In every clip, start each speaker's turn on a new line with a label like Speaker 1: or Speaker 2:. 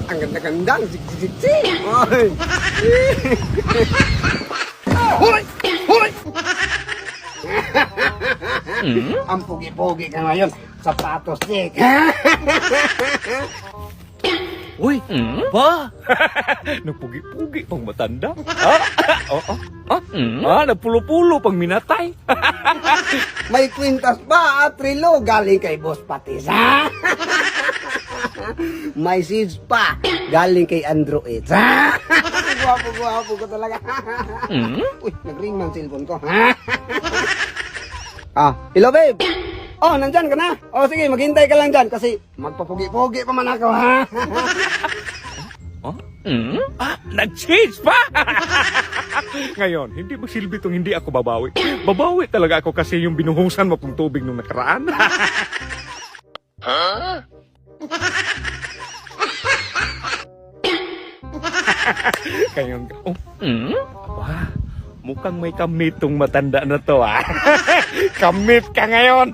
Speaker 1: Ang ganda-ganda, ang siksi-siksi. Oy. Hoy! Hoy! Ang pugi-pugi ka ngayon. Sapatos, Nick.
Speaker 2: Uy, ba? Nagpugi-pugi pang matanda. Nagpulo-pulo pang minatay.
Speaker 1: May kwintas ba, Trilo? Galing kay Boss Patis, ha? May seeds pa. Galing kay Android, ha? Guwapo ko talaga. Uy, nag-ring man cellphone ko, ha? Hello, babe. Oh, nandyan ka na? Oh, sige, maghintay ka lang dyan kasi magpapugi-pugi pa man ako, ha?
Speaker 2: Nag-change pa! Ngayon, hindi magsilbi itong hindi ako babawi. Babawi talaga ako kasi yung binuhusan mo pong tubig nung nakaraan. Ngayon, aba, mukhang may kamit tong matanda na to, ah. Kamit ka ngayon.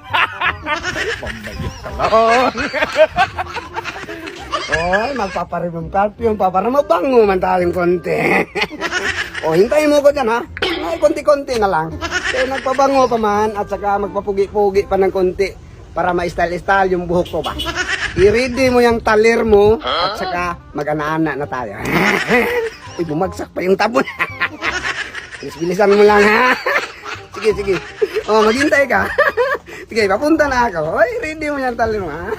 Speaker 2: Pamayot ka lang.
Speaker 1: Oy, magpaparimong perfume pa para mabango man tayong konti. O, hintayin mo ko dyan, ha? Ay, konti-konti na lang. Kaya nagpabango pa man at saka magpapugi-pugi pa ng konti para ma-style-style yung buhok ko ba. I-ready mo yung talir mo at saka mag-ana-ana na tayo. Uy, bumagsak pa yung tabon. Bilis-bilisan mo lang, ha? Sige, sige. O, maghintay ka. Sige, papunta na ako. Uy, ready mo yung talir mo, ha?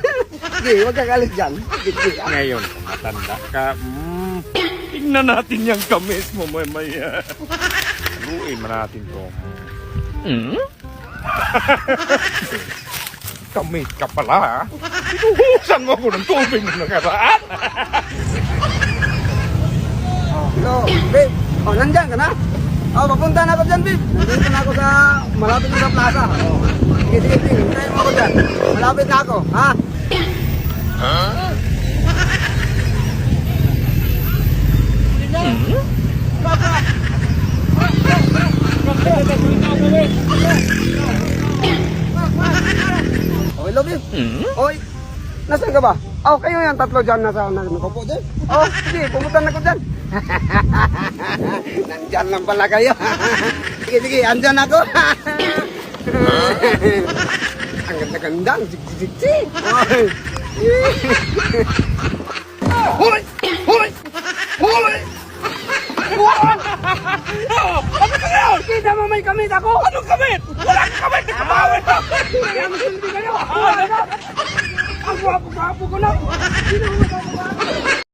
Speaker 1: Sige, huwag kang alis dyan. Sige, sige.
Speaker 2: Ngayon, kung matanda ka, tingnan natin yung kamis mo, mamaya. Haluin mo natin to. Kamis ka pala, ha? Pinuhusan mo ako ng tubig na nakaraan.
Speaker 1: Hello, babe. O, nandyan ka na? O, papunta na ako dyan, babe. Nandito na ako sa, malapit na sa plaza. O, sige, sige, sige. Hintayin mo ako dyan. Malapit na ako, ha? Okay, love you. Oy, nasaan ka ba? Oh, kayo yan, tatlo dyan nasa nagpo dyan. Oh, sige, pumunta na ko dyan. Nandyan lang pala kayo. Sige, sige, andyan ako. Ang ganda-ganda, ang siksi-siksi. Hoy! Hoy! Hoy! Ano ka yun? Kita mo may kamit ako? Anong kamit? Wala kang kamit! Nakabawin ka! Kaya masilbi kayo! Ang gwapo-gwapo ko lang! Sino mo